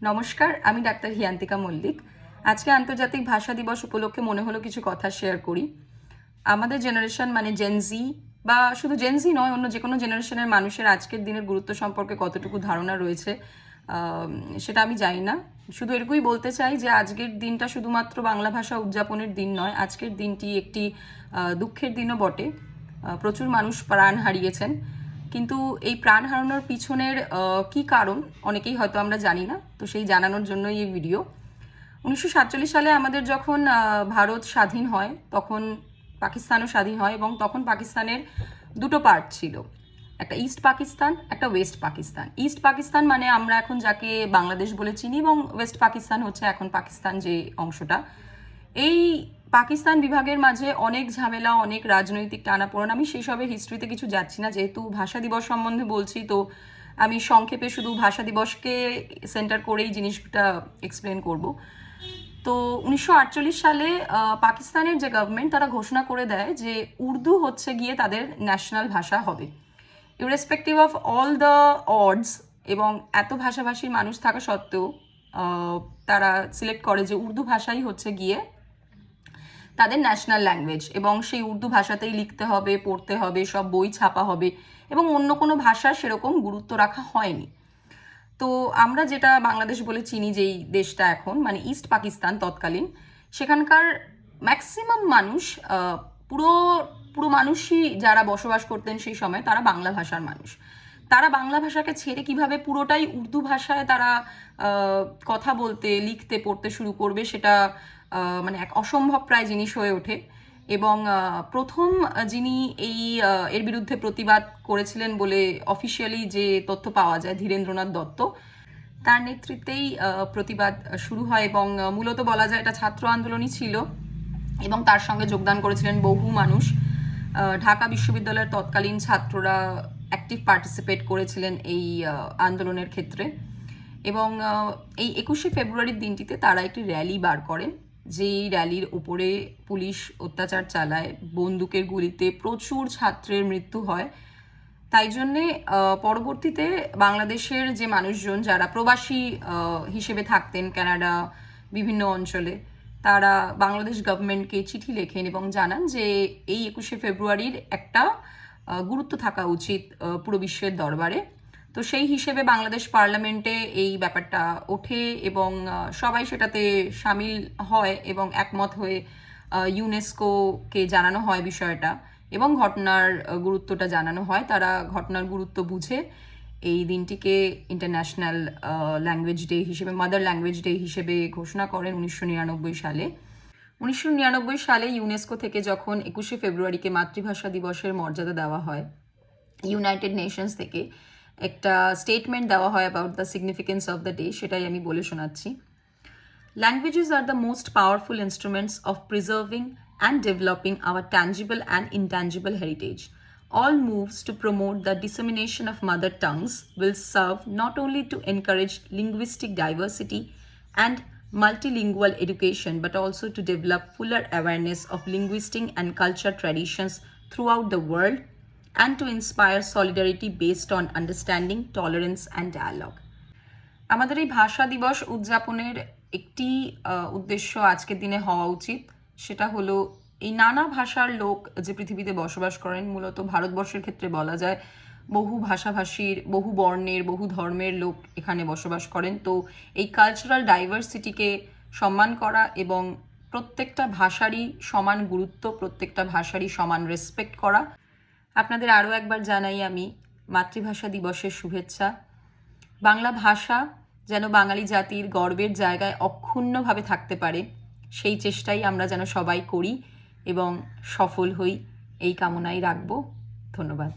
নমস্কার, আমি ডাক্তার হিয়ান্তিকা মল্লিক। আজকে আন্তর্জাতিক ভাষা দিবস উপলক্ষে মনে হলো কিছু কথা শেয়ার করি। আমাদের জেনারেশন মানে জেনজি বা শুধু জেনজি নয়, অন্য যে কোনো জেনারেশনের মানুষের আজকের দিনের গুরুত্ব সম্পর্কে কতটুকু ধারণা রয়েছে সেটা আমি জানি না। শুধু এটুকুই বলতে চাই যে আজকের দিনটা শুধুমাত্র বাংলা ভাষা উদযাপনের দিন নয়, আজকের দিনটি একটি দুঃখের দিনও বটে। প্রচুর মানুষ প্রাণ হারিয়েছেন, কিন্তু এই প্রাণ হারানোর পিছনের কি কারণ অনেকেই হয়তো আমরা জানি না। তো সেই জানানোর জন্যই এই ভিডিও। 1947 সালে আমাদের যখন ভারত স্বাধীন হয়, তখন পাকিস্তানও স্বাধীন হয়, এবং তখন পাকিস্তানের দুটো পার্ট ছিল, একটা ইস্ট পাকিস্তান, একটা ওয়েস্ট পাকিস্তান। ইস্ট পাকিস্তান মানে আমরা এখন যাকে বাংলাদেশ বলে চিনি, এবং ওয়েস্ট পাকিস্তান হচ্ছে এখন পাকিস্তান যে অংশটা। এই পাকিস্তান বিভাগের মাঝে অনেক ঝামেলা, অনেক রাজনৈতিক টানাপোড়েন। আমি সেসবের হিস্ট্রিতে কিছু যাচ্ছি না, যেহেতু ভাষা দিবস সম্বন্ধে বলছি, তো আমি সংক্ষেপে শুধু ভাষা দিবসকে সেন্টার করেই জিনিসটা এক্সপ্লেন করব। তো 1948 সালে পাকিস্তানের যে গভর্নমেন্ট, তারা ঘোষণা করে দেয় যে উর্দু হচ্ছে গিয়ে তাদের ন্যাশনাল ভাষা হবে, irrespective of all the ods. এবং এত ভাষাভাষীর মানুষ থাকা সত্ত্বেও তারা সিলেক্ট করে যে উর্দু ভাষাই হচ্ছে গিয়ে তাদের ন্যাশনাল ল্যাঙ্গুয়েজ, এবং সেই উর্দু ভাষাতেই লিখতে হবে, পড়তে হবে, সব বই ছাপা হবে, এবং অন্য কোনো ভাষা সেরকম গুরুত্ব রাখা হয়নি। তো আমরা যেটা বাংলাদেশ বলে চিনি, যেই দেশটা এখন মানে ইস্ট পাকিস্তান তৎকালীন, সেখানকার ম্যাক্সিমাম মানুষ, পুরো পুরো মানুষই যারা বসবাস করতেন সেই সময়, তারা বাংলা ভাষার মানুষ। তারা বাংলা ভাষাকে ছেড়ে কিভাবে পুরোটাই উর্দু ভাষায় তারা কথা বলতে, লিখতে, পড়তে শুরু করবে, সেটা মানে এক অসম্ভব প্রায় জিনিস হয়ে ওঠে। এবং প্রথম যিনি এর বিরুদ্ধে প্রতিবাদ করেছিলেন বলে অফিসিয়ালি যে তথ্য পাওয়া যায়, ধীরেন্দ্রনাথ দত্ত, তার নেতৃত্বেই প্রতিবাদ শুরু হয়। এবং মূলত বলা যায় এটা ছাত্র আন্দোলনই ছিল, এবং তার সঙ্গে যোগদান করেছিলেন বহু মানুষ। ঢাকা বিশ্ববিদ্যালয়ের তৎকালীন ছাত্ররা অ্যাক্টিভ পার্টিসিপেট করেছিলেন এই আন্দোলনের ক্ষেত্রে। এবং এই 21শে ফেব্রুয়ারির দিনটিতে তারা একটি র্যালি বার করেন, যেই র্যালির উপরে পুলিশ অত্যাচার চালায়, বন্দুকের গুলিতে প্রচুর ছাত্রের মৃত্যু হয়। তাই জন্যে পরবর্তীতে বাংলাদেশের যে মানুষজন যারা প্রবাসী হিসেবে থাকতেন কানাডা বিভিন্ন অঞ্চলে, তারা বাংলাদেশ গভর্নমেন্টকে চিঠি লেখেন এবং জানান যে এই 21শে ফেব্রুয়ারির একটা গুরুত্ব থাকা উচিত পুরো বিশ্বের দরবারে। তো সেই হিসেবে বাংলাদেশ পার্লামেন্টে এই ব্যাপারটা ওঠে, এবং সবাই সেটাতে সামিল হয়, এবং একমত হয়ে ইউনেস্কোকে জানানো হয় বিষয়টা, এবং ঘটনার গুরুত্বটা জানানো হয়। তারা ঘটনার গুরুত্ব বুঝে এই দিনটিকে ইন্টারন্যাশনাল ল্যাঙ্গুয়েজ ডে হিসেবে, মাদার ল্যাঙ্গুয়েজ ডে হিসেবে ঘোষণা করেন 1999 সালে। 1999 সালে ইউনেস্কো থেকে যখন 21শে ফেব্রুয়ারিকে মাতৃভাষা দিবসের মর্যাদা দেওয়া হয়, ইউনাইটেড নেশনস থেকে একটা স্টেটমেন্ট দেওয়া হয় about the significance of the day, সেটাই আমি বলে শোনাচ্ছি। Languages are the most powerful instruments of preserving and developing our tangible and intangible heritage. All moves to promote the dissemination of mother tongues will serve not only to encourage linguistic diversity and multilingual education, but also to develop fuller awareness of linguistic and cultural traditions throughout the world, and to inspire solidarity based on understanding, tolerance, and dialogue. আমাদের এই ভাষা দিবস উদযাপনের একটি উদ্দেশ্য আজকের দিনে হওয়া উচিত, সেটা হলো এই নানা ভাষার লোক যে পৃথিবীতে বসবাস করেন, মূলত ভারতবর্ষের ক্ষেত্রে বলা যায় বহু ভাষাভাষীর, বহু বর্ণের, বহু ধর্মের লোক এখানে বসবাস করেন। তো এই কালচারাল ডাইভার্সিটিকে সম্মান করা, এবং প্রত্যেকটা ভাষারই সমান গুরুত্ব, প্রত্যেকটা ভাষারই সমান রেসপেক্ট করা। আপনাদের আরও একবার জানাই আমি মাতৃভাষা দিবসের শুভেচ্ছা। বাংলা ভাষা যেন বাঙালি জাতির গর্বের জায়গায় অক্ষুণ্ণভাবে থাকতে পারে, সেই চেষ্টাই আমরা যেন সবাই করি এবং সফল হই, এই কামনাই রাখব। ধন্যবাদ।